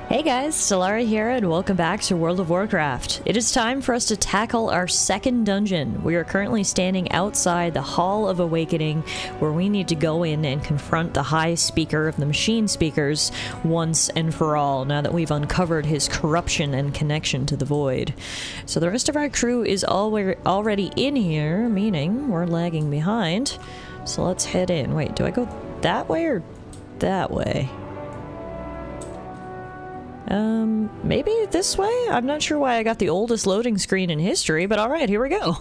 Hey guys, Tallara here and welcome back to World of Warcraft. It is time for us to tackle our second dungeon. We are currently standing outside the Hall of Awakening, where we need to go in and confront the High Speaker of the Machine Speakers once and for all, now that we've uncovered his corruption and connection to the Void. So the rest of our crew is already in here, meaning we're lagging behind. So let's head in. Wait, do I go that way or that way? Maybe this way? I'm not sure why I got the oldest loading screen in history, but alright, here we go.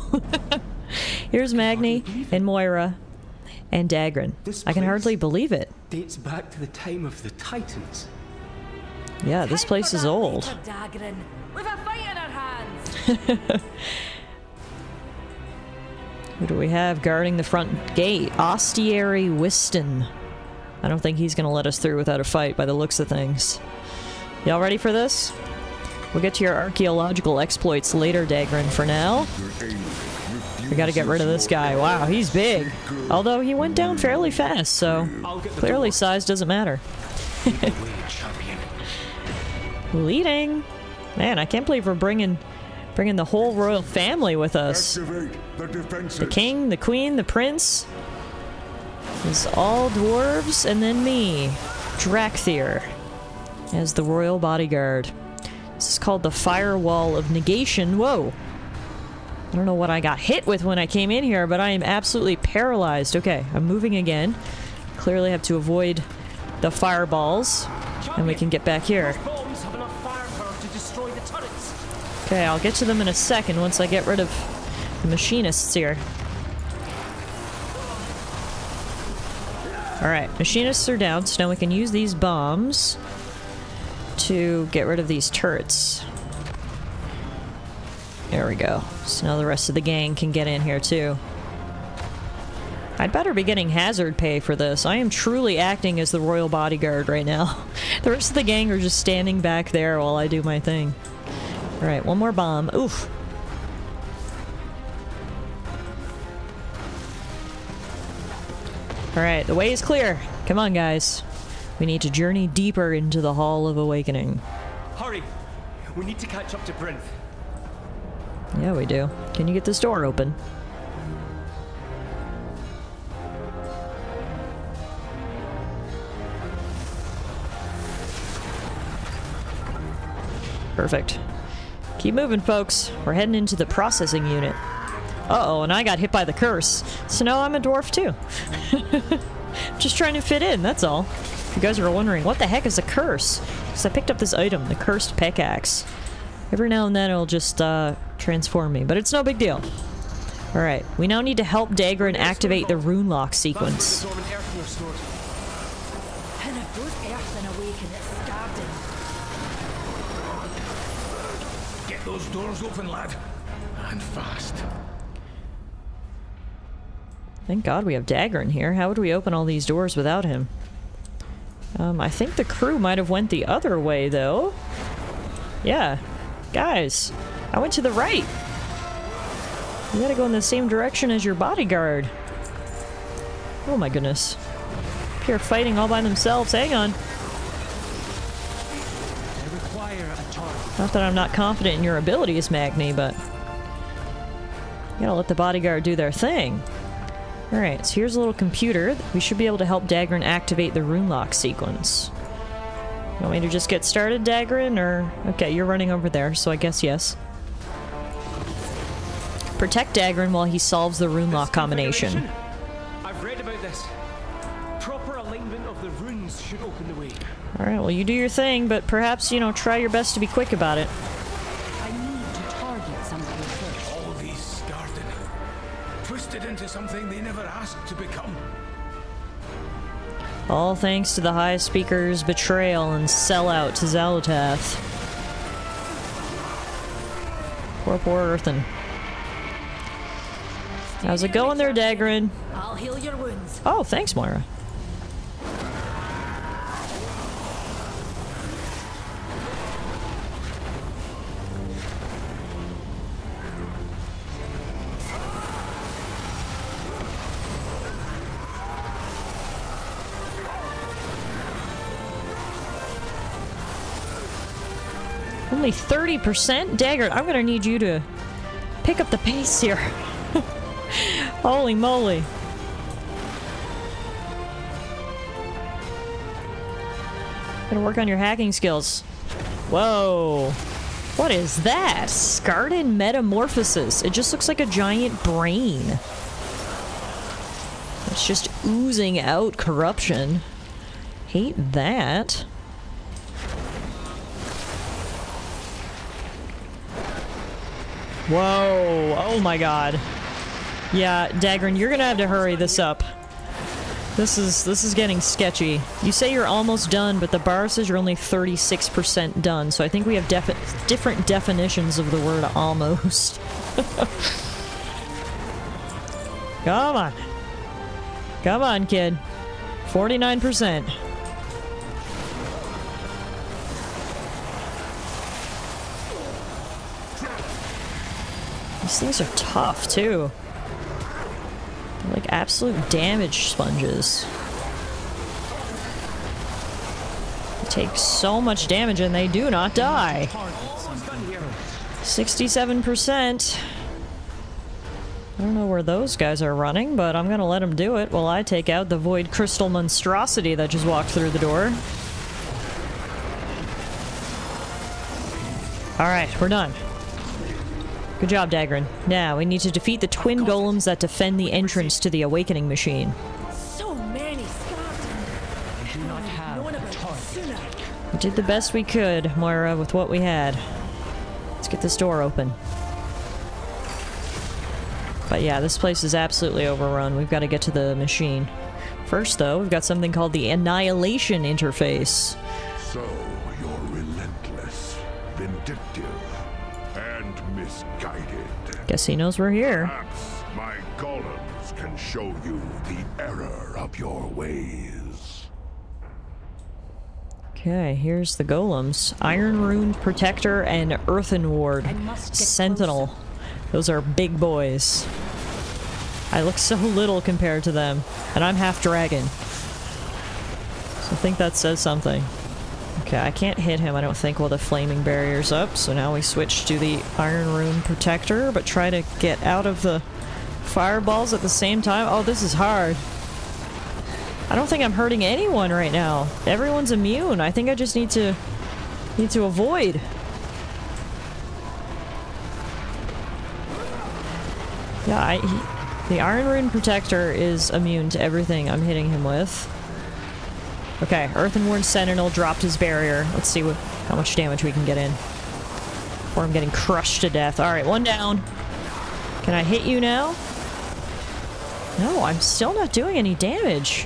Here's Magni and Moira and Dagran. I can hardly believe it. Dates back to the time of the Titans. Yeah, this place is old. Dagran. We've a fight in our hands. Who do we have guarding the front gate? Ostiary Whiston. I don't think he's gonna let us through without a fight by the looks of things. Y'all ready for this? We'll get to your archaeological exploits later, Dagran. For now, we gotta get rid of this guy. Wow, he's big. Although he went down fairly fast, so clearly size doesn't matter. Leading! Man, I can't believe we're bringing the whole royal family with us. The king, the queen, the prince. Is all dwarves, and then me, Drakthir, as the royal bodyguard. This is called the Firewall of Negation. Whoa! I don't know what I got hit with when I came in here, but I am absolutely paralyzed. Okay, I'm moving again. Clearly have to avoid the fireballs, and we can get back here. Okay, I'll get to them in a second once I get rid of the machinists here. Alright, machinists are down, so now we can use these bombs to get rid of these turrets. There we go. So now the rest of the gang can get in here too. I'd better be getting hazard pay for this. I am truly acting as the royal bodyguard right now. The rest of the gang are just standing back there while I do my thing. Alright, one more bomb. Oof. Alright, the way is clear. Come on, guys. We need to journey deeper into the Hall of Awakening. Hurry! We need to catch up to Brinth. Yeah, we do. Can you get this door open? Perfect. Keep moving, folks. We're heading into the processing unit. Uh-oh, and I got hit by the curse. So now I'm a dwarf, too. Just trying to fit in, that's all. If you guys are wondering, what the heck is a curse? Because I picked up this item, the cursed pickaxe. Every now and then it'll just transform me, but it's no big deal. Alright, we now need to help Dagran activate the rune lock sequence. And if those earthen awaken, it's starving. Get those doors open, lad. And fast. Thank God we have Dagran here. How would we open all these doors without him? I think the crew might have went the other way, though. Yeah. Guys, I went to the right. You gotta go in the same direction as your bodyguard. Oh my goodness. Here fighting all by themselves. Hang on. Not that I'm not confident in your abilities, Magni, but you gotta let the bodyguard do their thing. Alright, so here's a little computer. We should be able to help Dagran activate the rune lock sequence. You want me to just get started, Dagran, or... Okay, you're running over there, so I guess yes. Protect Dagran while he solves the rune lock combination. I've read about this. Proper alignment of the runes should open the way. Alright, well you do your thing, but perhaps, you know, try your best to be quick about it. I need to target something first. All these scarred, twisted into something they never asked to become. All thanks to the High Speaker's betrayal and sellout to Xal'atath. Poor Earthen. How's it going there, Dagran? I'll heal your wounds. Oh, thanks, Moira. Only 30%? Dagger, I'm gonna need you to pick up the pace here. Holy moly. Gotta work on your hacking skills. Whoa. What is that? Scarred metamorphosis. It just looks like a giant brain. It's just oozing out corruption. Hate that. Whoa. Oh my god. Yeah, Dagrin, you're gonna have to hurry this up. This is getting sketchy. You say you're almost done, but the bar says you're only 36% done, so I think we have different definitions of the word almost. Come on. Come on, kid. 49%. These things are tough, too. They're like absolute damage sponges. They take so much damage and they do not die. 67%. I don't know where those guys are running, but I'm gonna let them do it while I take out the void crystal monstrosity that just walked through the door. Alright, we're done. Good job, Dagrin. Now, we need to defeat the twin golems that defend the entrance to the awakening machine. So many skeletons. Do not have a target. We did the best we could, Moira, with what we had. Let's get this door open. But yeah, this place is absolutely overrun. We've got to get to the machine. First, though, we've got something called the Annihilation Interface. So, you're relentless, vindictive, and misguided. Guess he knows we're here. Perhaps my golems can show you the error of your ways. Okay, here's the golems. Iron Runed Protector and Earthen Ward. Sentinel. Closer. Those are big boys. I look so little compared to them. And I'm half dragon. So I think that says something. Okay, I can't hit him, I don't think, while the flaming barrier's up. So now we switch to the Iron Rune Protector, but try to get out of the fireballs at the same time. Oh, this is hard. I don't think I'm hurting anyone right now. Everyone's immune. I think I just need to avoid. Yeah, the Iron Rune Protector is immune to everything I'm hitting him with. Okay, Earthenworn Sentinel dropped his barrier. Let's see how much damage we can get in before I'm getting crushed to death. Alright, one down. Can I hit you now? No, I'm still not doing any damage.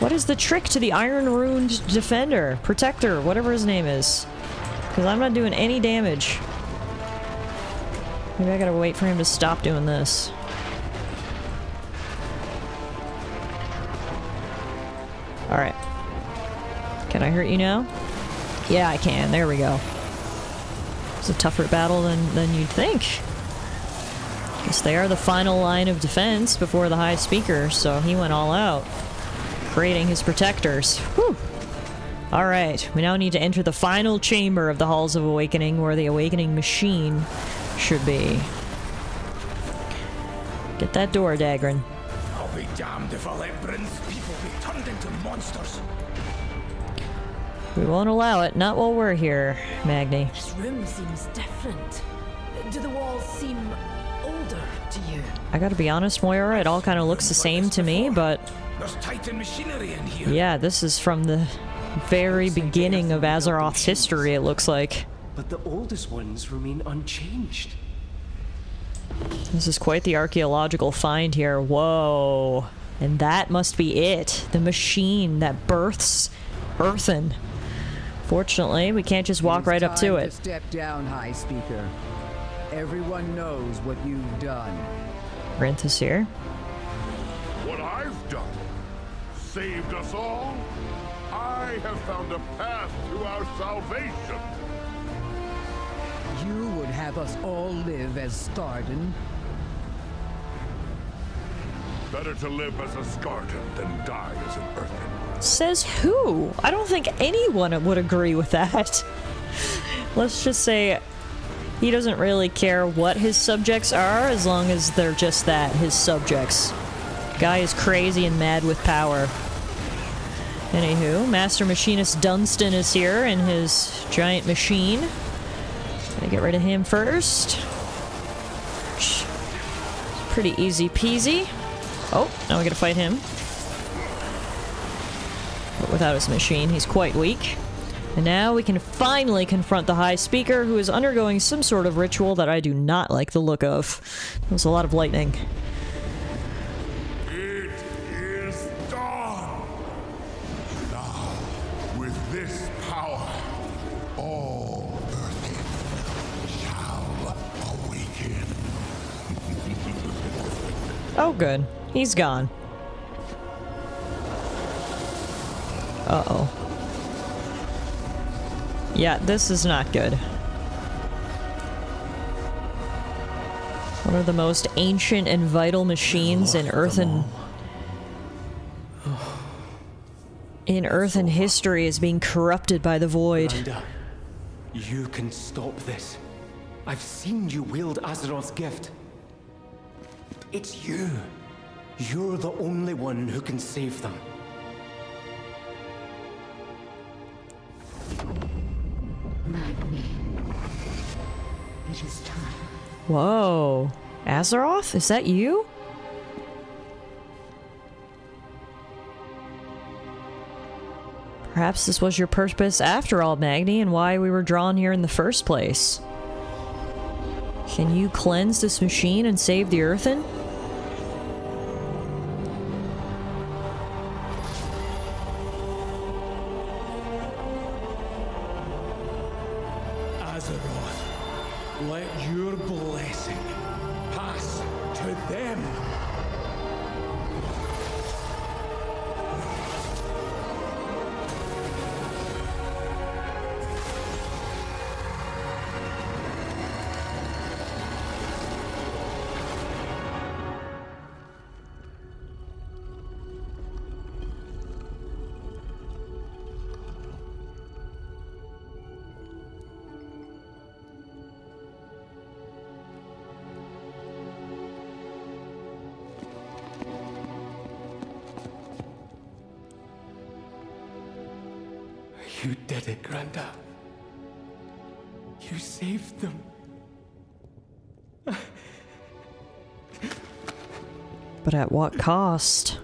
What is the trick to the Iron Runed Defender? Protector, whatever his name is. Because I'm not doing any damage. Maybe I gotta wait for him to stop doing this. Alright. Can I hurt you now? Yeah, I can. There we go. It's a tougher battle than you'd think. Guess they are the final line of defense before the High Speaker, so he went all out. Creating his protectors. Whew! Alright, we now need to enter the final chamber of the Halls of Awakening, where the Awakening Machine should be. Get that door, Dagrin. I'll be damned if I'll let Bryn's people be turned into monsters. We won't allow it, not while we're here, Magni. This room seems different. Do the walls seem older to you? I gotta be honest, Moira, it all kind of looks the same to me, but... There's Titan machinery in here. Yeah, this is from the very beginning of Azeroth's history, it looks like. But the oldest ones remain unchanged. This is quite the archaeological find here. Whoa. And that must be it. The machine that births Earthen. Fortunately, we can't just walk right up to it. Step down, High Speaker. Everyone knows what you've done. Rinth is here. What I've done saved us all. I have found a path to our salvation. You would have us all live as Skardan? Better to live as a Skardan than die as an Earthen. Says who? I don't think anyone would agree with that. Let's just say he doesn't really care what his subjects are as long as they're just that, his subjects. Guy is crazy and mad with power. Anywho, Master Machinist Dunstan is here in his giant machine. Gotta get rid of him first. Pretty easy peasy. Oh, now we gotta fight him. But without his machine, he's quite weak. And now we can finally confront the High Speaker, who is undergoing some sort of ritual that I do not like the look of. There's a lot of lightning. It is done! Now, with this power, all Earth shall awaken. Oh, good. He's gone. Uh-oh. Yeah, this is not good. One of the most ancient and vital machines in Earth and history is being corrupted by the void. Miranda, you can stop this. I've seen you wield Azeroth's gift. It's you. You're the only one who can save them. Magni. It is time. Whoa. Azeroth? Is that you? Perhaps this was your purpose after all, Magni, and why we were drawn here in the first place. Can you cleanse this machine and save the Earthen? Azeroth, let your blessing pass to them. You did it, Granda. You saved them. But at what cost?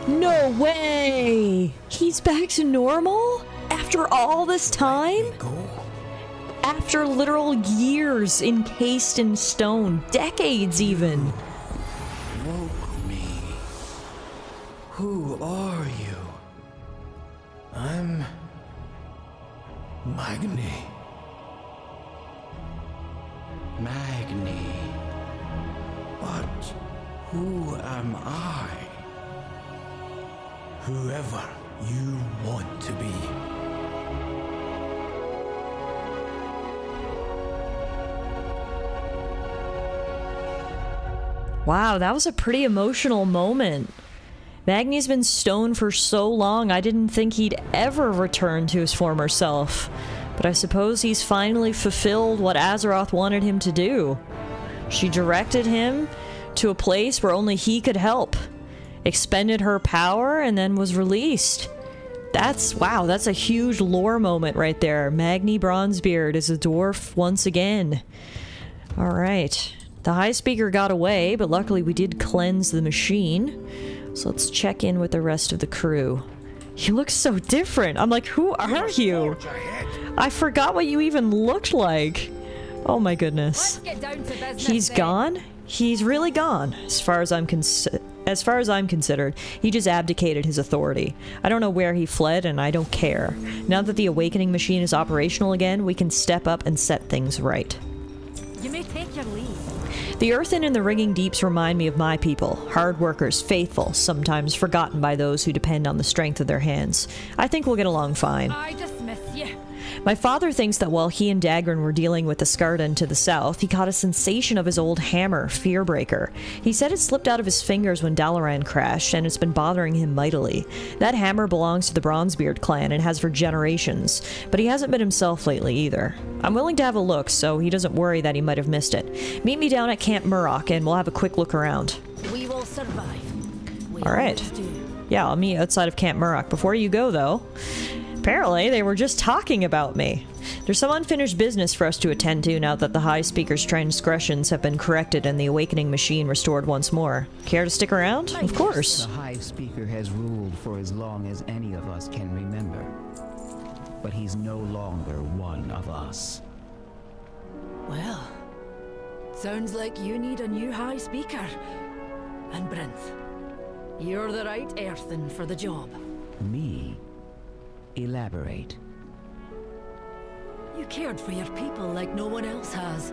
No way! He's back to normal? After all this time? After literal years encased in stone, decades even. Woke me. Who are you? I'm Magni. Magni. But who am I? Whoever you want to be. Wow, that was a pretty emotional moment. Magni's been stoned for so long, I didn't think he'd ever return to his former self. But I suppose he's finally fulfilled what Azeroth wanted him to do. She directed him to a place where only he could help. Expended her power and then was released. Wow, that's a huge lore moment right there. Magni Bronzebeard is a dwarf once again. Alright. The High Speaker got away, but luckily we did cleanse the machine. So let's check in with the rest of the crew. You look so different. I'm like, who are you? I forgot what you even looked like. Oh my goodness. Let's get down to business. He's gone? He's really gone, as far as I'm considered. He just abdicated his authority. I don't know where he fled, and I don't care. Now that the Awakening Machine is operational again, we can step up and set things right. You may take your leave. The earthen and the ringing deeps remind me of my people. Hard workers, faithful, sometimes forgotten by those who depend on the strength of their hands. I think we'll get along fine. I dismiss you. My father thinks that while he and Dagran were dealing with the Skardan to the south, he caught a sensation of his old hammer, Fearbreaker. He said it slipped out of his fingers when Dalaran crashed, and it's been bothering him mightily. That hammer belongs to the Bronzebeard clan and has for generations, but he hasn't been himself lately either. I'm willing to have a look, so he doesn't worry that he might have missed it. Meet me down at Camp Murrock, and we'll have a quick look around. We will survive. We Alright. always do. Yeah, I'll meet you outside of Camp Murrock. Before you go, though, apparently they were just talking about me. There's some unfinished business for us to attend to now that the High Speaker's transgressions have been corrected and the Awakening Machine restored once more. Care to stick around? Of course. The High Speaker has ruled for as long as any of us can remember. But he's no longer one of us. Well, sounds like you need a new High Speaker. And Brinth, you're the right earthen for the job. Me? Elaborate. You cared for your people like no one else has.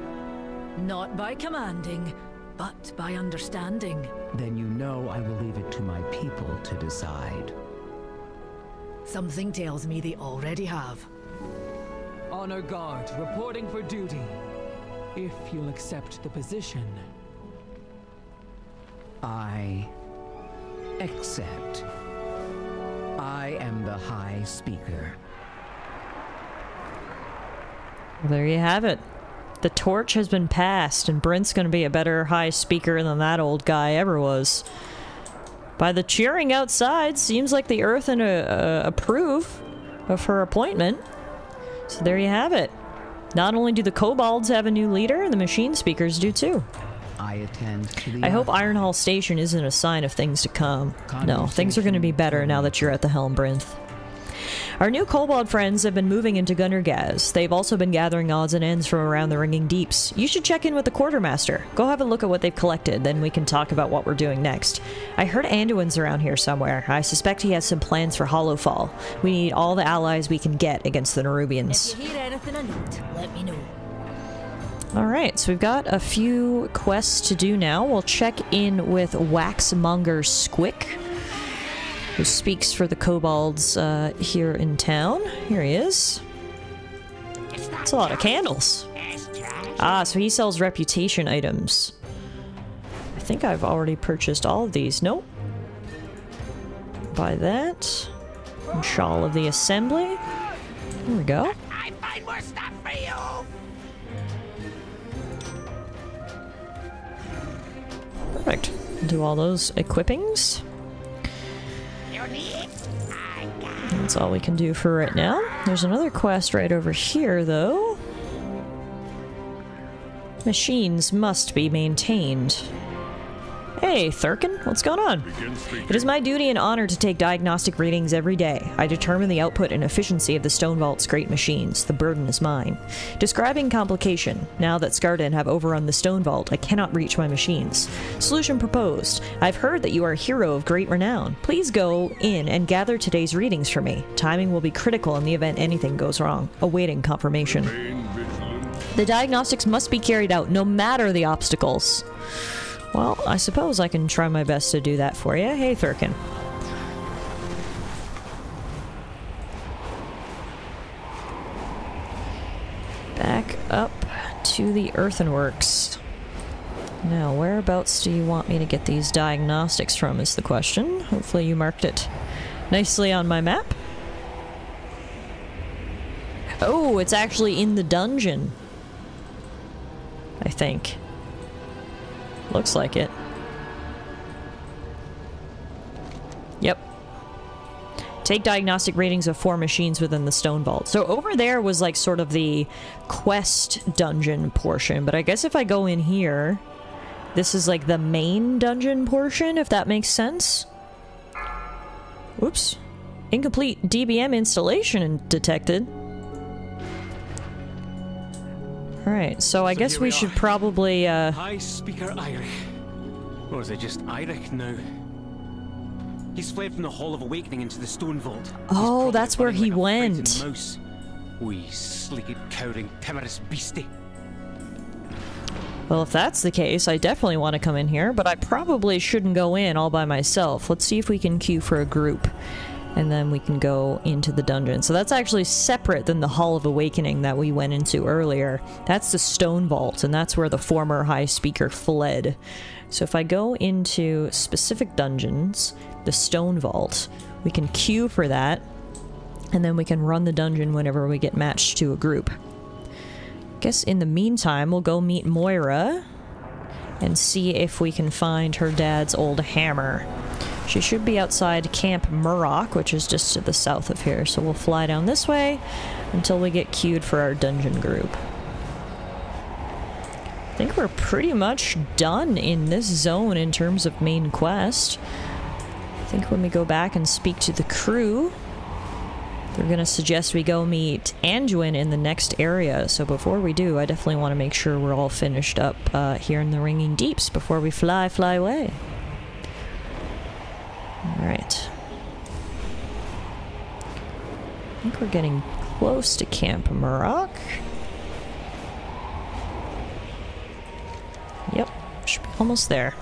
Not by commanding, but by understanding. Then you know I will leave it to my people to decide. Something tells me they already have. Honor Guard, reporting for duty. If you'll accept the position. I accept. I am the High Speaker. Well, there you have it. The torch has been passed, and Brent's gonna be a better High Speaker than that old guy ever was. By the cheering outside, seems like the Earthen approve of her appointment. So there you have it. Not only do the Kobolds have a new leader, the Machine Speakers do too. I attend to the I hope Ironhall Station isn't a sign of things to come. No, things are going to be better now that you're at the helm, Brinth. Our new Kobold friends have been moving into Gunnergaz. They've also been gathering odds and ends from around the Ringing Deeps. You should check in with the Quartermaster. Go have a look at what they've collected, then we can talk about what we're doing next. I heard Anduin's around here somewhere. I suspect he has some plans for Hollowfall. We need all the allies we can get against the Nerubians. If you hear anything I need, let me know. Alright, so we've got a few quests to do now. We'll check in with Waxmonger Squick, who speaks for the Kobolds here in town. Here he is. That's a lot of candles. Ah, so he sells reputation items. I think I've already purchased all of these. Nope. Buy that. And Shawl of the Assembly. There we go. I find more stuff for you. Perfect. Do all those equippings. That's all we can do for right now. There's another quest right over here, though. Machines must be maintained. Hey, Thurkin, what's going on? It is my duty and honor to take diagnostic readings every day. I determine the output and efficiency of the Stone Vault's great machines. The burden is mine. Describing complication. Now that Skardan have overrun the Stone Vault, I cannot reach my machines. Solution proposed. I've heard that you are a hero of great renown. Please go in and gather today's readings for me. Timing will be critical in the event anything goes wrong. Awaiting confirmation. The diagnostics must be carried out, no matter the obstacles. Well, I suppose I can try my best to do that for you. Hey, Thurkin. Back up to the earthenworks. Now, whereabouts do you want me to get these diagnostics from is the question. Hopefully you marked it nicely on my map. Oh, it's actually in the dungeon. I think. Looks like it. Yep. Take diagnostic readings of 4 machines within the Stone Vault. So over there was like sort of the quest dungeon portion, but I guess if I go in here, this is like the main dungeon portion, if that makes sense. Oops. Incomplete DBM installation detected. Alright, so I guess we should probably, High Speaker Eirik. Or is it just Eirik now? He's fled from the Hall of Awakening into the Stone Vault. Oh, that's where he went. Mouse. Wee, sleeked, cowering, timorous beastie. Well, if that's the case, I definitely want to come in here, but I probably shouldn't go in all by myself. Let's see if we can queue for a group, and then we can go into the dungeon. So that's actually separate than the Hall of Awakening that we went into earlier. That's the Stone Vault, and that's where the former High Speaker fled. So if I go into specific dungeons, the Stone Vault, we can queue for that, and then we can run the dungeon whenever we get matched to a group. Guess in the meantime, we'll go meet Moira and see if we can find her dad's old hammer. She should be outside Camp Murrock, which is just to the south of here. So we'll fly down this way until we get queued for our dungeon group. I think we're pretty much done in this zone in terms of main quest. I think when we go back and speak to the crew, they're going to suggest we go meet Anduin in the next area. So before we do, I definitely want to make sure we're all finished up here in the Ringing Deeps before we fly away. Alright. I think we're getting close to Camp Murrock. Yep, should be almost there.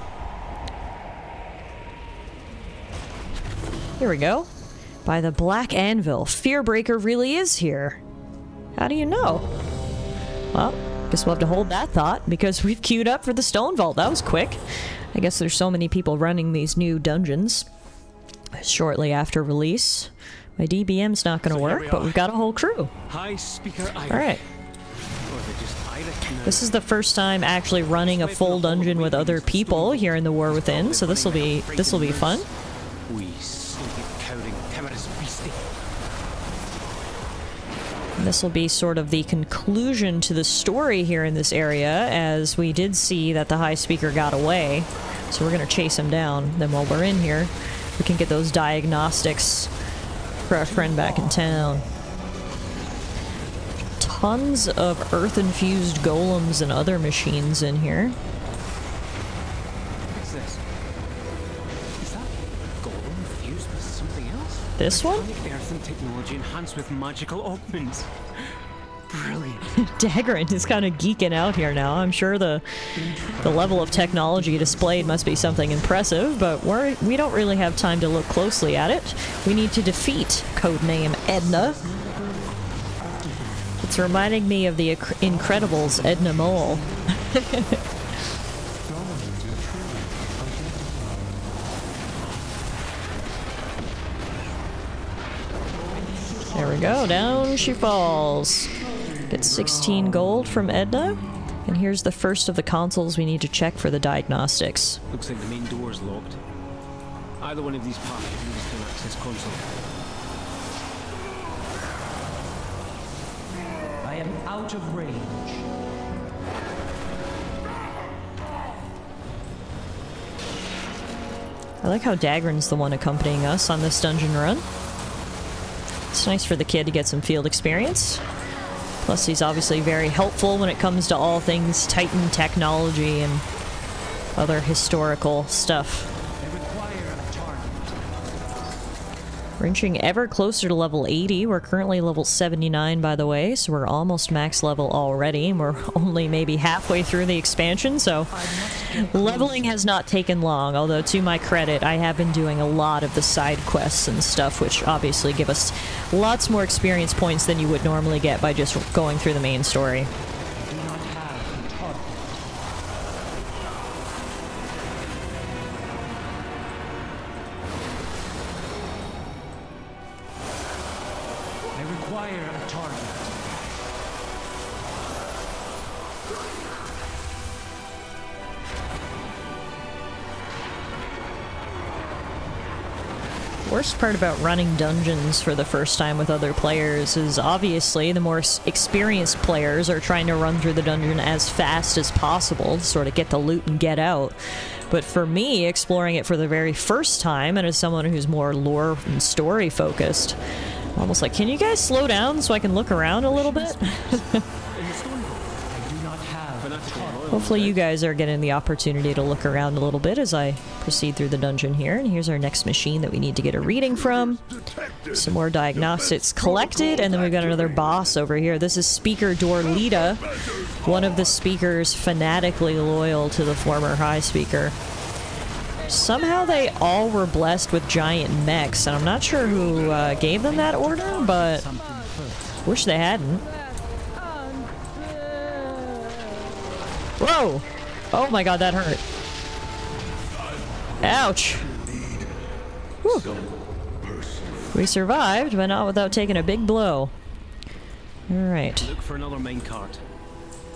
Here we go. By the Black Anvil, Fearbreaker really is here. How do you know? Well, guess we'll have to hold that thought, because we've queued up for the Stone Vault. That was quick. I guess there's so many people running these new dungeons shortly after release. My DBM's not going to work, but we've got a whole crew. Alright. This is the first time actually running a full dungeon with other people here in the War Within, so this'll be fun. This will be sort of the conclusion to the story here in this area, as we did see that the High Speaker got away. So we're going to chase him down. Then while we're in here, we can get those diagnostics for our friend back in town. Tons of earth-infused golems and other machines in here. What's this? Is that golem fused with something else? This one? Earthen technology enhanced with magical augments. Brilliant. Dagrin is kind of geeking out here now. I'm sure the level of technology displayed must be something impressive, but we don't really have time to look closely at it. We need to defeat codename Edna. It's reminding me of the Incredibles Edna Mole. There we go, down she falls. Get 16 gold from Edna, and here's the first of the consoles we need to check for the diagnostics. Looks like the main door's locked. Either one of these paths can access console. I am out of range. I like how Dagrin's the one accompanying us on this dungeon run. It's nice for the kid to get some field experience. Plus, he's obviously very helpful when it comes to all things Titan technology and other historical stuff. We're inching ever closer to level 80. We're currently level 79, by the way, so we're almost max level already, and we're only maybe halfway through the expansion, so leveling has not taken long, although to my credit, I have been doing a lot of the side quests and stuff, which obviously give us lots more experience points than you would normally get by just going through the main story. Worst part about running dungeons for the first time with other players is obviously the more experienced players are trying to run through the dungeon as fast as possible to sort of get the loot and get out. But for me, exploring it for the very first time, and as someone who's more lore and story focused, I'm almost like, can you guys slow down so I can look around a little bit? Hopefully you guys are getting the opportunity to look around a little bit as I proceed through the dungeon here. And here's our next machine that we need to get a reading from. Some more diagnostics collected, and then we've got another boss over here. This is Speaker Dorlita, one of the speakers fanatically loyal to the former High Speaker. Somehow they all were blessed with giant mechs, and I'm not sure who gave them that order, but wish they hadn't. Whoa! Oh my god, that hurt. Ouch! Whew. We survived, but not without taking a big blow. Alright. Look for another minecart.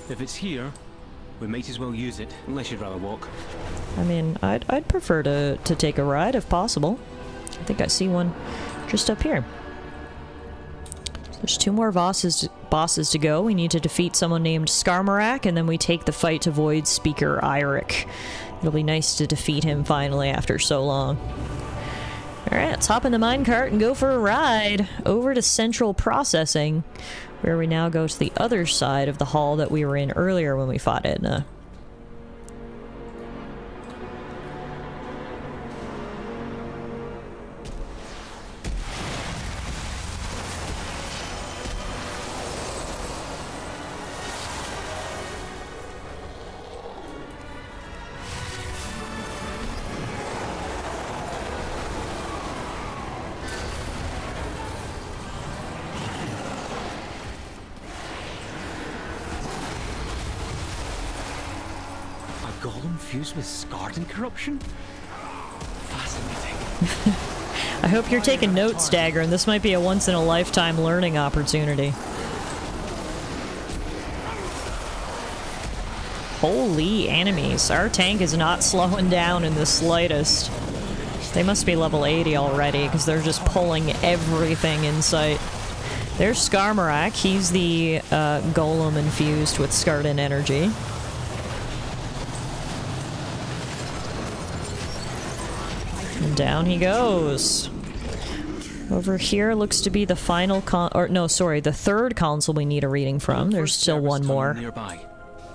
If it's here, we might as well use it, unless you'd rather walk. I mean, I'd prefer to take a ride if possible. I think I see one just up here. There's 2 more bosses to go. We need to defeat someone named Skarmarak, and then we take the fight to Void Speaker Eirik. It'll be nice to defeat him finally after so long. Alright, let's hop in the minecart and go for a ride over to Central Processing, where we now go to the other side of the hall that we were in earlier when we fought Edna. Fused with scarred and corruption? Fascinating. I hope you're taking notes, Dagger, and this might be a once-in-a-lifetime learning opportunity. Holy enemies. Our tank is not slowing down in the slightest. They must be level 80 already, because they're just pulling everything in sight. There's Skarmarak. He's the golem infused with Skardan energy. And down he goes. Over here looks to be the final the third console we need a reading from. There's still one more. Nearby.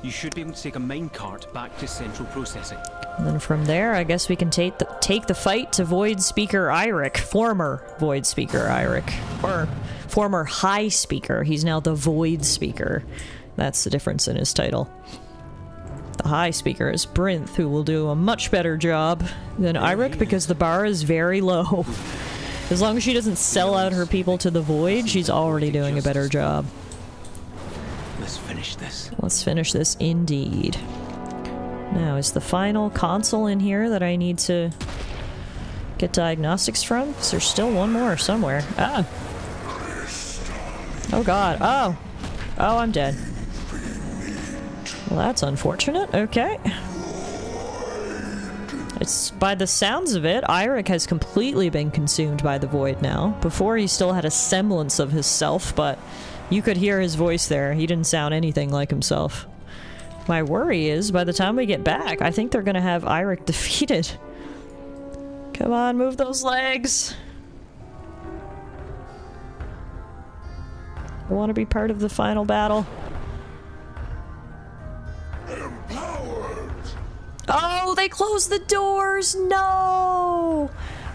You should be able to take a minecart back to Central Processing. And then from there, I guess we can take the fight to Void Speaker Eirik. Former Void Speaker Eirik. Or former High Speaker. He's now the Void Speaker. That's the difference in his title. The High Speaker is Brinth, who will do a much better job than Eirik because the bar is very low. As long as she doesn't sell out her people to the Void, she's already doing a better job. Let's finish this. Let's finish this indeed. Now, is the final console in here that I need to get diagnostics from? Because there's still one more somewhere. Ah! Oh god. Oh! Oh, I'm dead. Well, that's unfortunate. Okay. It's, by the sounds of it, Eirik has completely been consumed by the Void now. Before he still had a semblance of his self, but you could hear his voice there. He didn't sound anything like himself. My worry is, by the time we get back, I think they're gonna have Eirik defeated. Come on, move those legs! I want to be part of the final battle. Oh, they closed the doors! No!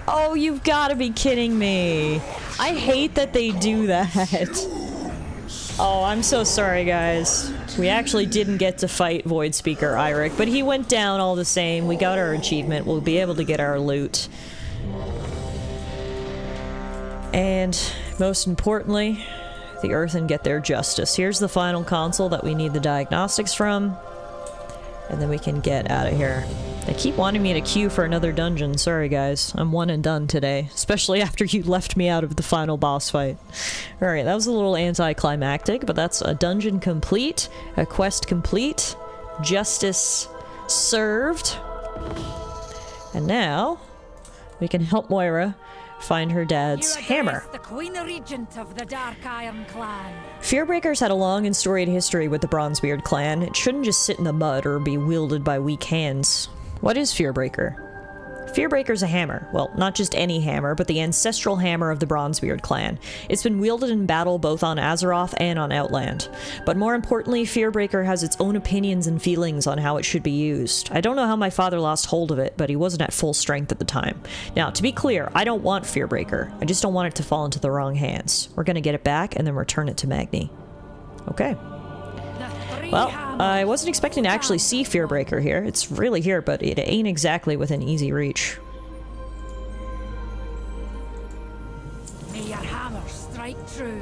Oh, you've got to be kidding me. I hate that they do that. Oh, I'm so sorry, guys. We actually didn't get to fight Void Speaker Eirik, but he went down all the same. We got our achievement. We'll be able to get our loot. And, most importantly, the Earthen get their justice. Here's the final console that we need the diagnostics from. And then we can get out of here. They keep wanting me to queue for another dungeon. Sorry, guys. I'm one and done today. Especially after you left me out of the final boss fight. Alright, that was a little anticlimactic, but that's a dungeon complete, a quest complete, justice served. And now, we can help Moira find her dad's hammer. The Queen Regent of the Dark Iron Clan. Fearbreaker's had a long and storied history with the Bronzebeard clan. It shouldn't just sit in the mud or be wielded by weak hands. What is Fearbreaker? Fearbreaker's a hammer. Well, not just any hammer, but the ancestral hammer of the Bronzebeard clan. It's been wielded in battle both on Azeroth and on Outland. But more importantly, Fearbreaker has its own opinions and feelings on how it should be used. I don't know how my father lost hold of it, but he wasn't at full strength at the time. Now, to be clear, I don't want Fearbreaker. I just don't want it to fall into the wrong hands. We're gonna get it back and then return it to Magni. Okay. Well, I wasn't expecting to actually see Fearbreaker here. It's really here, but it ain't exactly within easy reach. May your hammer strike true.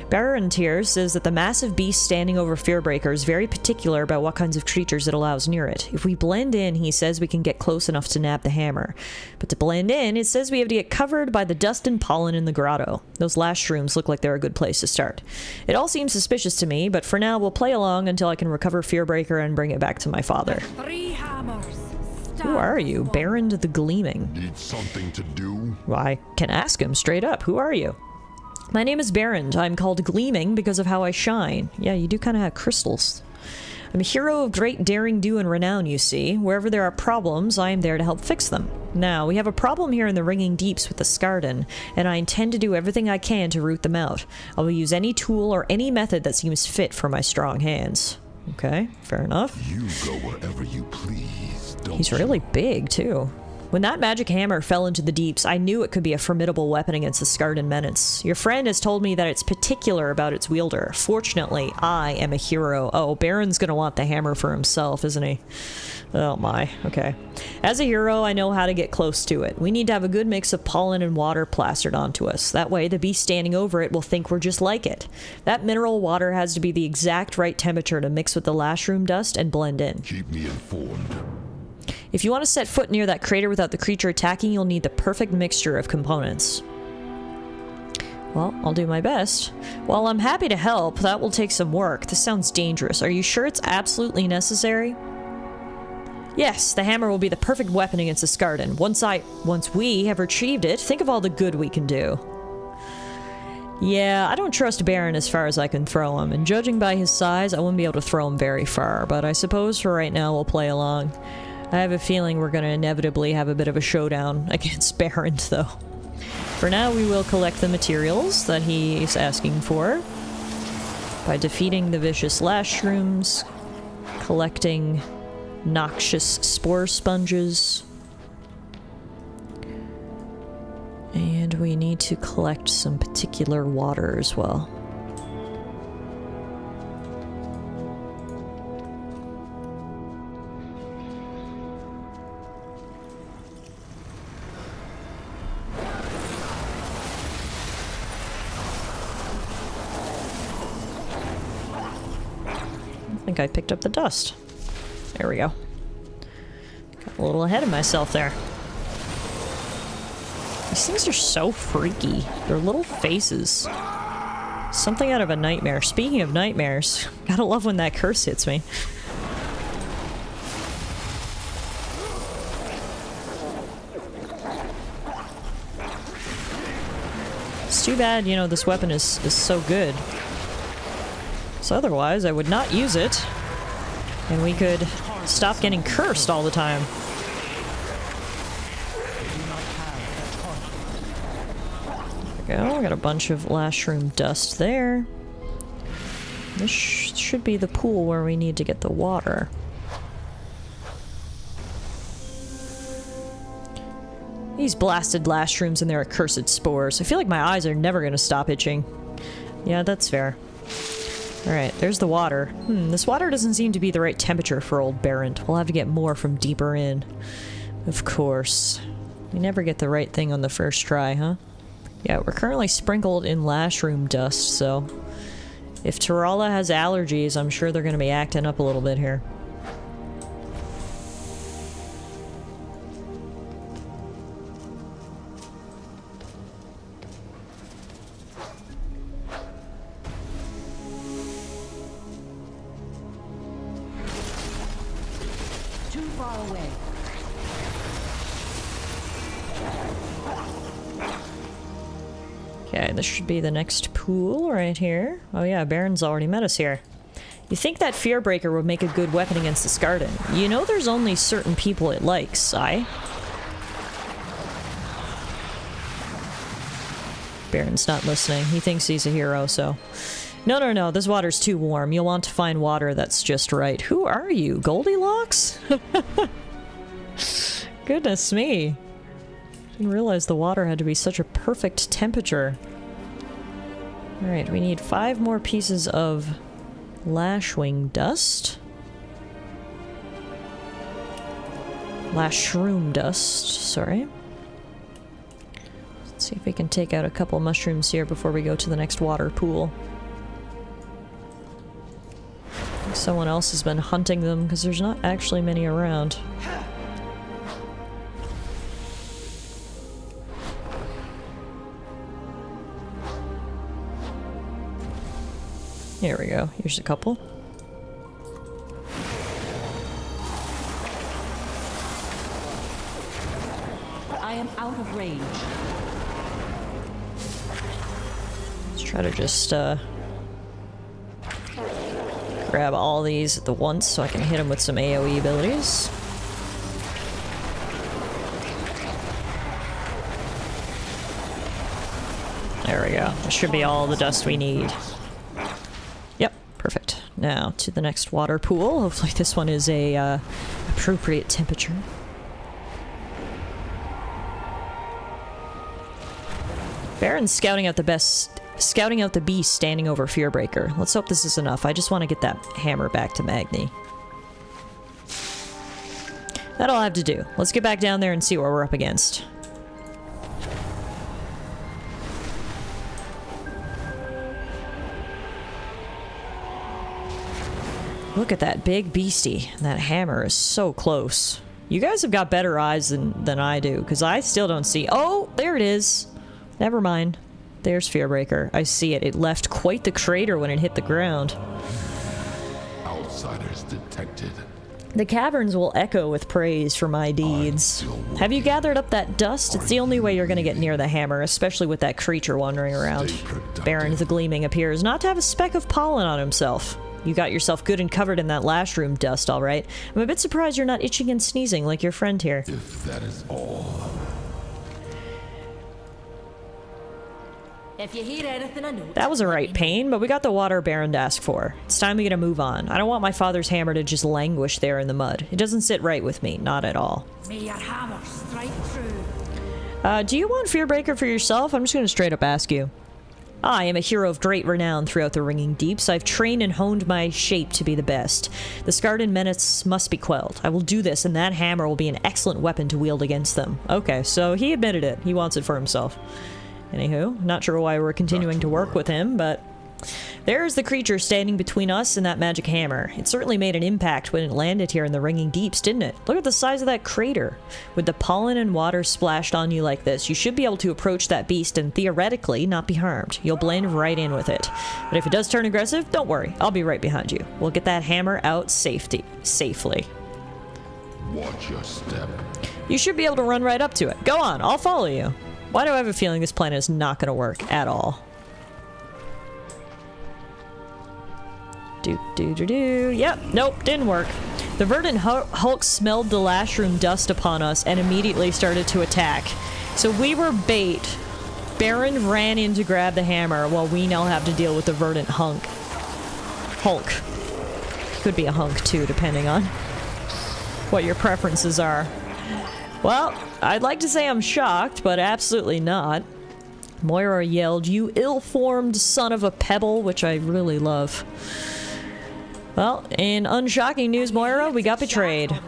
Barontier says that the massive beast standing over Fearbreaker is very particular about what kinds of creatures it allows near it. If we blend in, he says we can get close enough to nab the hammer. But to blend in, it says we have to get covered by the dust and pollen in the grotto. Those last shrooms look like they're a good place to start. It all seems suspicious to me, but for now we'll play along until I can recover Fearbreaker and bring it back to my father. 3 hammers. Who are you? Baron the Gleaming. Need something to do? Well, I can ask him straight up. Who are you? My name is Barrand. I'm called Gleaming because of how I shine. Yeah, you do kind of have crystals. I'm a hero of great daring do and renown, you see. Wherever there are problems, I am there to help fix them. Now, we have a problem here in the Ringing Deeps with the Skarden, and I intend to do everything I can to root them out. I will use any tool or any method that seems fit for my strong hands. Okay, fair enough. You go wherever you please, don't He's really big, too. When that magic hammer fell into the deeps, I knew it could be a formidable weapon against the Skarden menace. Your friend has told me that it's particular about its wielder. Fortunately, I am a hero. Oh, Baron's gonna want the hammer for himself, isn't he? Oh my, okay. As a hero, I know how to get close to it. We need to have a good mix of pollen and water plastered onto us. That way, the beast standing over it will think we're just like it. That mineral water has to be the exact right temperature to mix with the lashroom dust and blend in. Keep me informed. If you want to set foot near that crater without the creature attacking, you'll need the perfect mixture of components. Well, I'll do my best. While I'm happy to help, that will take some work. This sounds dangerous. Are you sure it's absolutely necessary? Yes, the hammer will be the perfect weapon against the Skarden. Once we have retrieved it, think of all the good we can do. Yeah, I don't trust Baron as far as I can throw him, and judging by his size, I wouldn't be able to throw him very far, but I suppose for right now we'll play along. I have a feeling we're going to inevitably have a bit of a showdown against Baron, though. For now, we will collect the materials that he's asking for by defeating the vicious lashrooms, collecting noxious spore sponges, and we need to collect some particular water as well. I think I picked up the dust. There we go. Got a little ahead of myself there. These things are so freaky. Their little faces. Something out of a nightmare. Speaking of nightmares, gotta love when that curse hits me. It's too bad, you know, this weapon is so good. So otherwise, I would not use it, and we could stop getting cursed all the time. There we go, got a bunch of lashroom dust there. This should be the pool where we need to get the water. These blasted lashrooms and their accursed spores. I feel like my eyes are never gonna stop itching. Yeah, that's fair. Alright, there's the water. This water doesn't seem to be the right temperature for old Baron. We'll have to get more from deeper in. Of course. We never get the right thing on the first try, huh? Yeah, we're currently sprinkled in lashroom dust, so... if Tallara has allergies, I'm sure they're gonna be acting up a little bit here. Okay, this should be the next pool right here. Oh yeah, Baron's already met us here. You think that Fearbreaker would make a good weapon against the Skarden. You know there's only certain people it likes, aye? Baron's not listening. He thinks he's a hero, so... No, no, no, this water's too warm. You'll want to find water that's just right. Who are you? Goldilocks? Goodness me. Didn't realize the water had to be such a perfect temperature. Alright, we need 5 more pieces of lashwing dust. Lashroom dust, sorry. Let's see if we can take out a couple mushrooms here before we go to the next water pool. Someone else has been hunting them because there's not actually many around. Here we go. Here's a couple. I am out of range. Let's try to just grab all these at the once so I can hit them with some AoE abilities. There we go. That should be all the dust we need. Yep, perfect. Now to the next water pool. Hopefully this one is a appropriate temperature. Baron's scouting out the beast standing over Fearbreaker. Let's hope this is enough. I just want to get that hammer back to Magni. That'll have to do. Let's get back down there and see what we're up against. Look at that big beastie. That hammer is so close. You guys have got better eyes than I do, because I still don't see... Oh, there it is. Never mind. There's Fearbreaker. I see it. It left quite the crater when it hit the ground. Outsiders detected. The caverns will echo with praise for my deeds. Have you gathered up that dust? It's the only way you're going to get near the hammer, especially with that creature wandering around. Baron the Gleaming appears not to have a speck of pollen on himself. You got yourself good and covered in that lashroom dust, all right. I'm a bit surprised you're not itching and sneezing like your friend here. If that is all. If you hear anything, I know. That was a right pain, but we got the water Baron asked for. It's time we get a move on. I don't want my father's hammer to just languish there in the mud. It doesn't sit right with me, not at all. May your hammer strike true. Do you want Fearbreaker for yourself? I'm just gonna straight up ask you. I am a hero of great renown throughout the ringing deeps. I've trained and honed my shape to be the best. The scarred and menace must be quelled. I will do this, and that hammer will be an excellent weapon to wield against them. Okay, so he admitted it. He wants it for himself. Anywho, not sure why we're continuing to work with him, but there's the creature standing between us and that magic hammer. It certainly made an impact when it landed here in the ringing deeps, didn't it? Look at the size of that crater. With the pollen and water splashed on you like this, you should be able to approach that beast and theoretically not be harmed. You'll blend right in with it. But if it does turn aggressive, don't worry. I'll be right behind you. We'll get that hammer out safely. Watch your step. You should be able to run right up to it. Go on, I'll follow you. Why do I have a feeling this plan is not going to work at all? Yep, nope, didn't work. The verdant Hulk smelled the lashroom dust upon us and immediately started to attack. So we were bait. Baron ran in to grab the hammer while we now have to deal with the verdant Hulk. Could be a hunk too, depending on what your preferences are. Well, I'd like to say I'm shocked, but absolutely not. Moira yelled, "You ill-formed son of a pebble," which I really love. Well, in unshocking news, Moira, we got betrayed.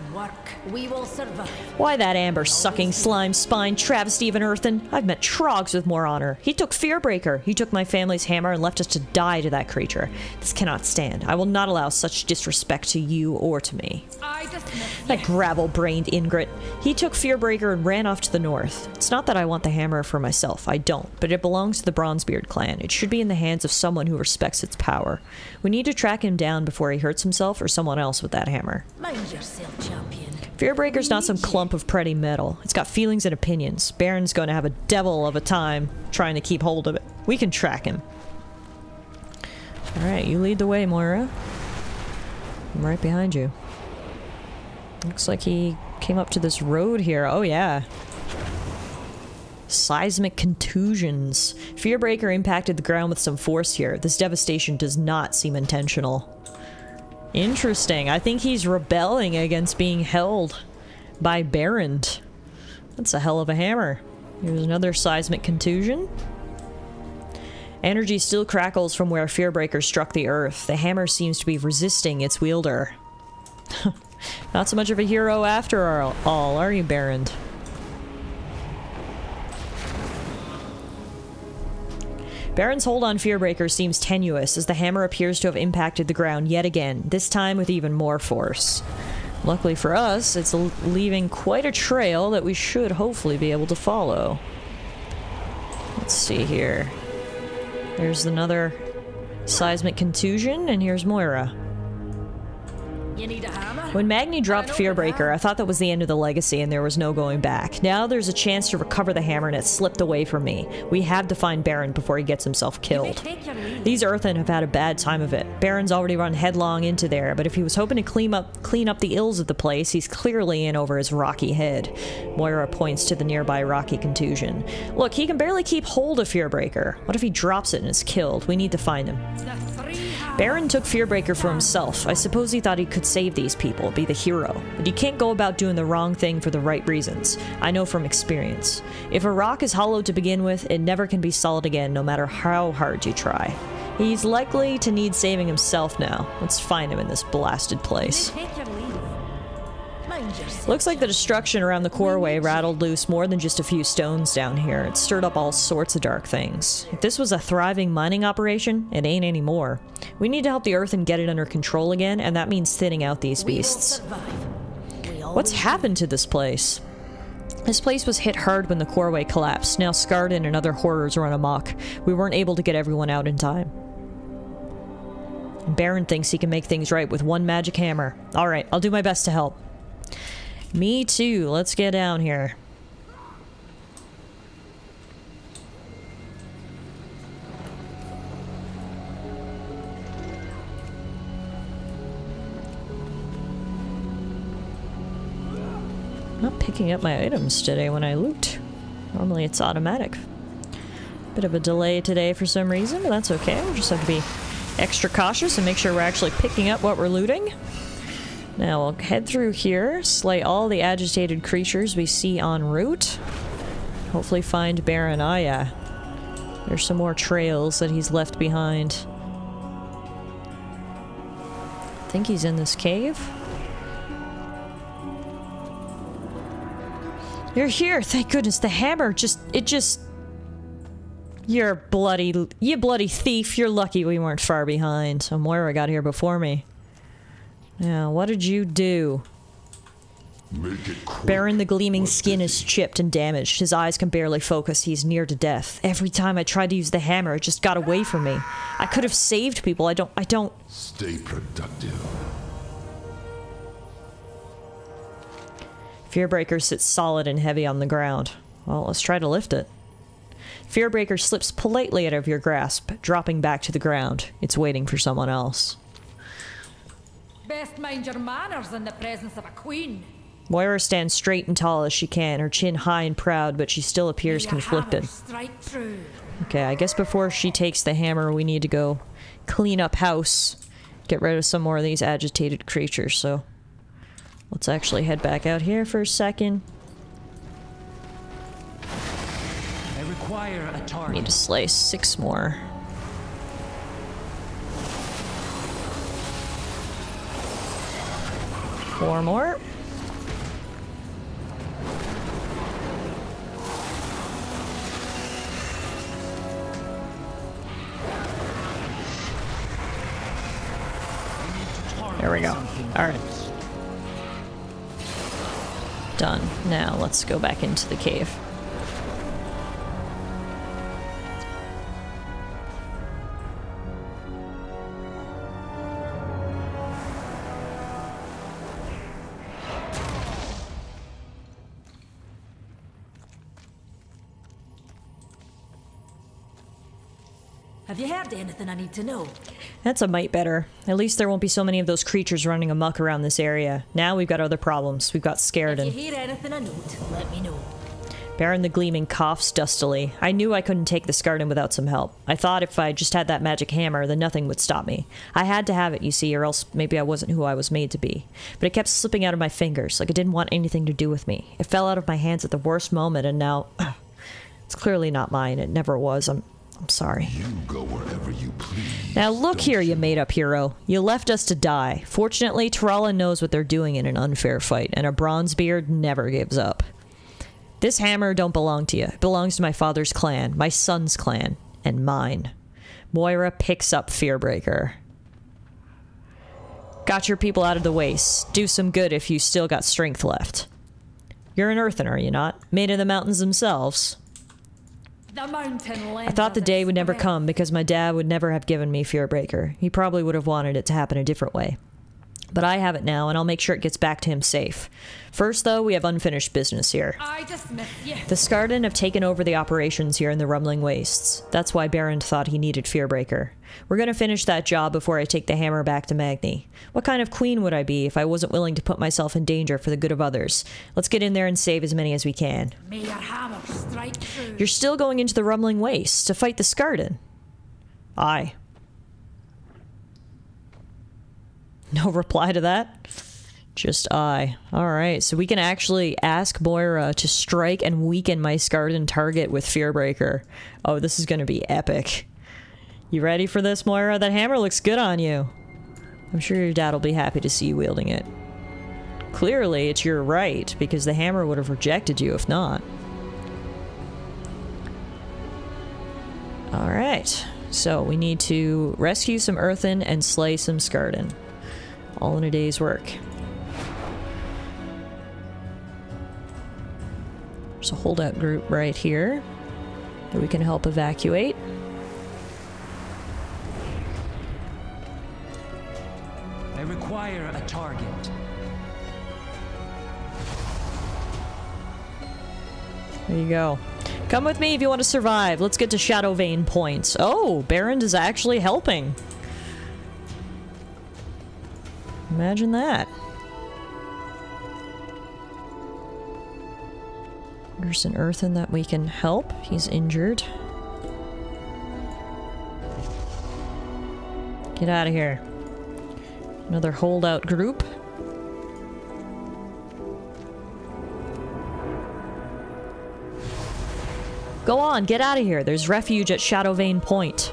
We will survive. Why that amber-sucking slime spine travesty of an earthen? I've met Trogs with more honor. He took Fearbreaker. He took my family's hammer and left us to die to that creature. This cannot stand. I will not allow such disrespect to you or to me. That gravel-brained ingrate. He took Fearbreaker and ran off to the north. It's not that I want the hammer for myself. I don't. But it belongs to the Bronzebeard clan. It should be in the hands of someone who respects its power. We need to track him down before he hurts himself or someone else with that hammer. Mind yourself, champion. Fearbreaker's not some clump of pretty metal. It's got feelings and opinions. Baron's going to have a devil of a time trying to keep hold of it. We can track him. Alright, you lead the way, Moira. I'm right behind you. Looks like he came up to this road here. Oh, yeah. Seismic contusions. Fearbreaker impacted the ground with some force here. This devastation does not seem intentional. Interesting. I think he's rebelling against being held by Baron. That's a hell of a hammer. Here's another seismic contusion. Energy still crackles from where Fearbreaker struck the earth. The hammer seems to be resisting its wielder. Not so much of a hero after all, are you, Baron? Baron's hold on Fearbreaker seems tenuous as the hammer appears to have impacted the ground yet again, this time with even more force. Luckily for us, it's leaving quite a trail that we should hopefully be able to follow. Let's see here. There's another seismic contusion, and here's Moira. You need a hammer? When Magni dropped Fearbreaker, I thought that was the end of the legacy and there was no going back. Now there's a chance to recover the hammer and it slipped away from me. We have to find Baron before he gets himself killed. These Earthen have had a bad time of it. Baron's already run headlong into there, but if he was hoping to clean up the ills of the place, he's clearly in over his rocky head. Moira points to the nearby rocky contusion. Look, he can barely keep hold of Fearbreaker. What if he drops it and is killed? We need to find him. Baron took Fearbreaker for himself. I suppose he thought he could save these people, be the hero. But you can't go about doing the wrong thing for the right reasons. I know from experience. If a rock is hollow to begin with, it never can be solid again, no matter how hard you try. He's likely to need saving himself now. Let's find him in this blasted place. Looks like the destruction around the coreway rattled loose more than just a few stones down here. It stirred up all sorts of dark things. If this was a thriving mining operation, it ain't anymore. We need to help the Earth and get it under control again, and that means thinning out these beasts. What's happened to this place? This place was hit hard when the coreway collapsed. Now Scarden and other horrors run amok. We weren't able to get everyone out in time. Baron thinks he can make things right with one magic hammer. Alright, I'll do my best to help. Me too. Let's get down here. Not picking up my items today when I loot. Normally it's automatic. Bit of a delay today for some reason, but that's okay. We'll just have to be extra cautious and make sure we're actually picking up what we're looting. Now we'll head through here, slay all the agitated creatures we see en route. Hopefully find Baron. Ah, yeah. There's some more trails that he's left behind. I think he's in this cave. You're here! Thank goodness, the hammer it just... You bloody thief, you're lucky we weren't far behind. So Moira got here before me. Yeah, what did you do? Baron the gleaming skin is chipped and damaged. His eyes can barely focus. He's near to death. Every time I tried to use the hammer, it just got away from me. I could have saved people. I don't... Stay productive. Fearbreaker sits solid and heavy on the ground. Well, let's try to lift it. Fearbreaker slips politely out of your grasp, dropping back to the ground. It's waiting for someone else. Best mind your manners in the presence of a queen. Moira stands straight and tall as she can, her chin high and proud, but she still appears conflicted. Okay, I guess before she takes the hammer, we need to go clean up house, get rid of some more of these agitated creatures, so let's actually head back out here for a second. I require a target. Need to slay 6 more. Four more. There we go. Alright. Done. Now let's go back into the cave. Have you heard anything I need to know? That's a mite better. At least there won't be so many of those creatures running amok around this area. Now we've got other problems. We've got Scared If you hear anything I note, let me know. Baron the Gleaming coughs dustily. I knew I couldn't take this garden without some help. I thought if I just had that magic hammer, then nothing would stop me. I had to have it, you see, or else maybe I wasn't who I was made to be. But it kept slipping out of my fingers, like it didn't want anything to do with me. It fell out of my hands at the worst moment, and now... it's clearly not mine. It never was. I'm sorry. You go wherever you please. Now look here, you made-up hero. You left us to die. Fortunately, Tallara knows what they're doing in an unfair fight, and a Bronzebeard never gives up. This hammer don't belong to you. It belongs to my father's clan, my son's clan, and mine. Moira picks up Fearbreaker. Got your people out of the waste. Do some good if you still got strength left. You're an earthen, are you not? Made of the mountains themselves. The mountain I thought the day would never come because my dad would never have given me Fearbreaker. He probably would have wanted it to happen a different way. But I have it now, and I'll make sure it gets back to him safe. First, though, we have unfinished business here. I dismiss you. The Skardan have taken over the operations here in the Rumbling Wastes. That's why Baron thought he needed Fearbreaker. We're gonna finish that job before I take the hammer back to Magni. What kind of queen would I be if I wasn't willing to put myself in danger for the good of others? Let's get in there and save as many as we can. May your hammer strike true. You're still going into the Rumbling Wastes to fight the Skardan? Aye. No reply to that? Just aye. Alright, so we can actually ask Moira to strike and weaken my Skardan target with Fearbreaker. Oh, this is gonna be epic. You ready for this, Moira? That hammer looks good on you. I'm sure your dad will be happy to see you wielding it. Clearly, it's your right, because the hammer would have rejected you if not. Alright, so we need to rescue some earthen and slay some Skardan. All in a day's work. There's a holdout group right here that we can help evacuate. I require a target. There you go. Come with me if you want to survive. Let's get to Shadowvane Point. Oh, Baron is actually helping. Imagine that. There's an earthen that we can help. He's injured. Get out of here. Another holdout group. Go on, get out of here. There's refuge at Shadowvane Point.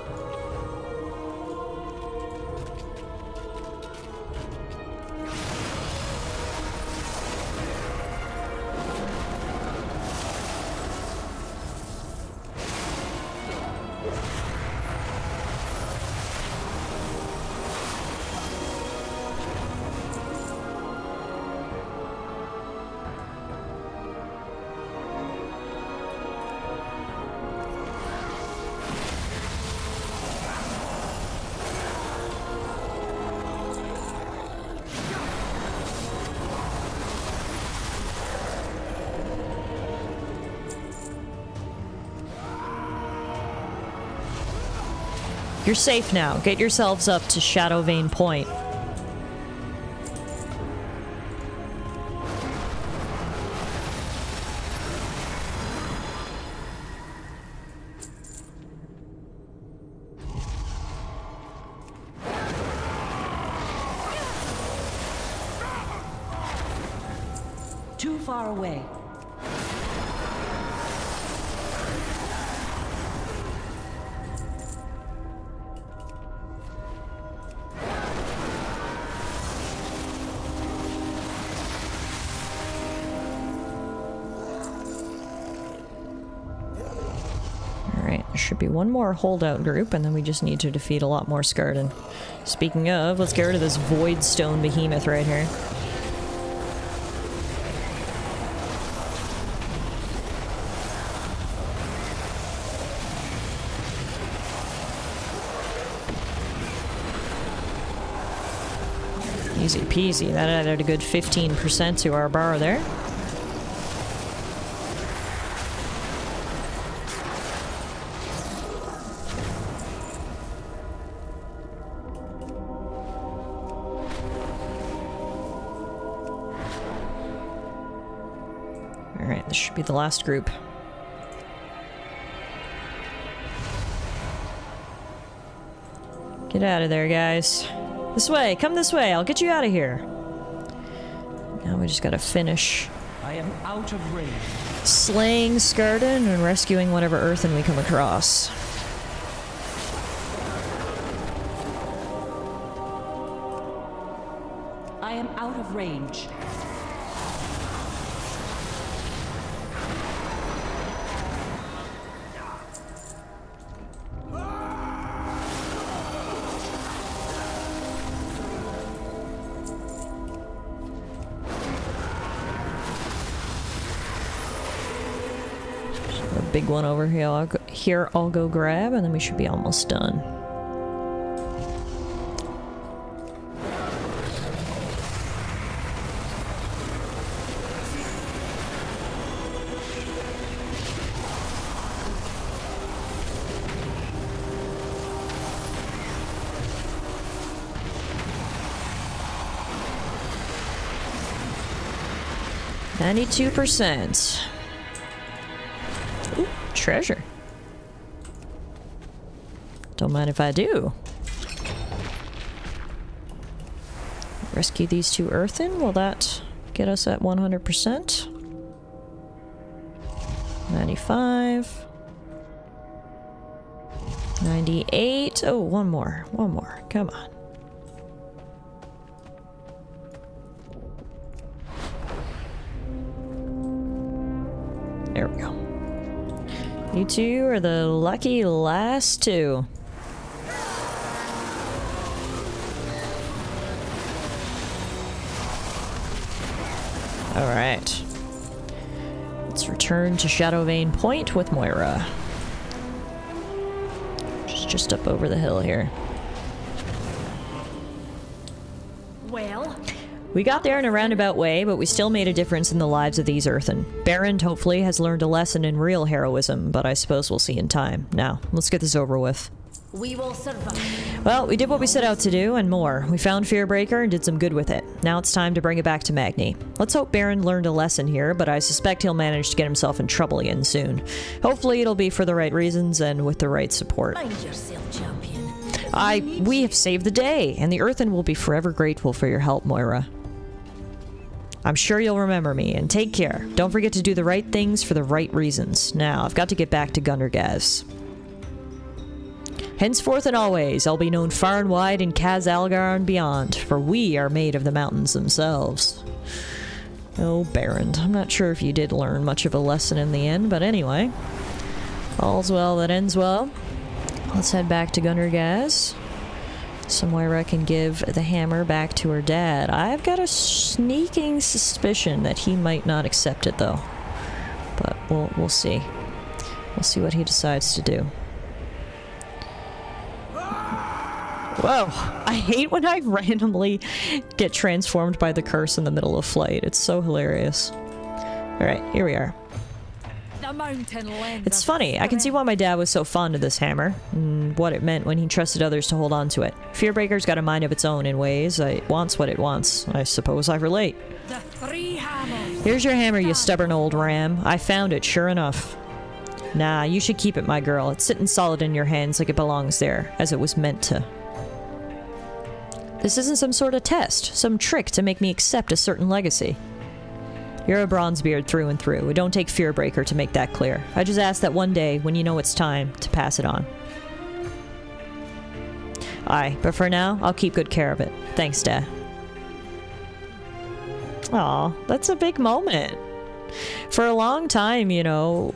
You're safe now. Get yourselves up to Shadowvane Point. Too far away. Should be one more holdout group, and then we just need to defeat a lot more Skardan. Speaking of, let's get rid of this Void Stone behemoth right here. Easy peasy. That added a good 15% to our bar there. Alright, this should be the last group. Get out of there, guys. This way, come this way, I'll get you out of here. Now we just gotta finish. I am out of range. Slaying Skarden and rescuing whatever earthen we come across. I am out of range. Big one over here. I'll go grab, and then we should be almost done. %. Ooh, treasure. Don't mind if I do. Rescue these 2 earthen. Will that get us at 100%? 95. 98. Oh, one more. One more. Come on. There we go. You 2 are the lucky last 2. Alright. Let's return to Shadowvane Point with Moira. Just up over the hill here. Well, we got there in a roundabout way, but we still made a difference in the lives of these earthen. Berend, hopefully, has learned a lesson in real heroism, but I suppose we'll see in time. Now, let's get this over with. we will survive. Well, we did what we set out to do, and more. We found Fearbreaker and did some good with it. Now it's time to bring it back to Magni. Let's hope Berend learned a lesson here, but I suspect he'll manage to get himself in trouble again soon. Hopefully it'll be for the right reasons and with the right support. Mind yourself, champion. We have saved the day, and the earthen will be forever grateful for your help, Moira. I'm sure you'll remember me, and take care. Don't forget to do the right things for the right reasons. Now, I've got to get back to Gundergaz. Henceforth and always, I'll be known far and wide in Kaz Algar and beyond, for we are made of the mountains themselves. Oh, Berend, I'm not sure if you did learn much of a lesson in the end, but anyway. All's well that ends well. Let's head back to Gundergaz. So Moira can give the hammer back to her dad. I've got a sneaking suspicion that he might not accept it, though. But we'll see. We'll see what he decides to do. Whoa! I hate when I randomly get transformed by the curse in the middle of flight. It's so hilarious. Alright, here we are. It's funny, I can see why my dad was so fond of this hammer, and what it meant when he trusted others to hold on to it. Fearbreaker's got a mind of its own in ways. It wants what it wants. I suppose I relate. Here's your hammer, you stubborn old ram. I found it, sure enough. Nah, you should keep it, my girl. It's sitting solid in your hands like it belongs there, as it was meant to. This isn't some sort of test, some trick to make me accept a certain legacy. You're a Bronzebeard through and through. It don't take Fearbreaker to make that clear. I just ask that one day, when you know it's time, to pass it on. Aye, but for now, I'll keep good care of it. Thanks, Dad. Aw, that's a big moment. For a long time, you know,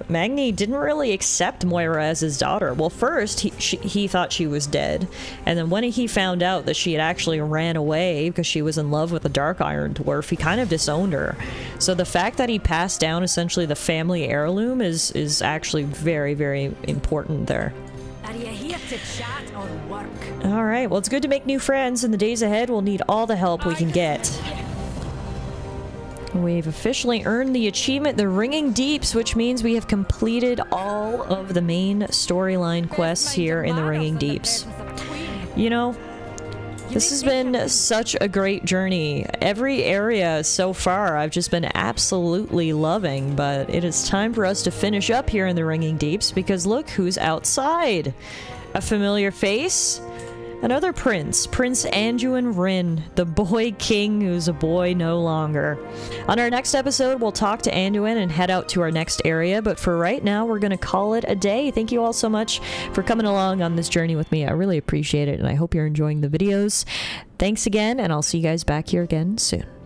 Magni didn't really accept Moira as his daughter. Well, first, he thought she was dead, and then when he found out that she had actually ran away because she was in love with the Dark Iron Dwarf, he kind of disowned her. So the fact that he passed down essentially the family heirloom is actually very, very important there. Are you here to chat or work? Alright, well, it's good to make new friends. In the days ahead, we'll need all the help we can get. We've officially earned the achievement, the Ringing Deeps, which means we have completed all of the main storyline quests here in the Ringing Deeps. You know, this has been such a great journey. Every area so far I've just been absolutely loving, but it is time for us to finish up here in the Ringing Deeps because look who's outside. A familiar face? Another prince, Prince Anduin Wrynn, the boy king who's a boy no longer. On our next episode, we'll talk to Anduin and head out to our next area, but for right now, we're going to call it a day. Thank you all so much for coming along on this journey with me. I really appreciate it, and I hope you're enjoying the videos. Thanks again, and I'll see you guys back here again soon.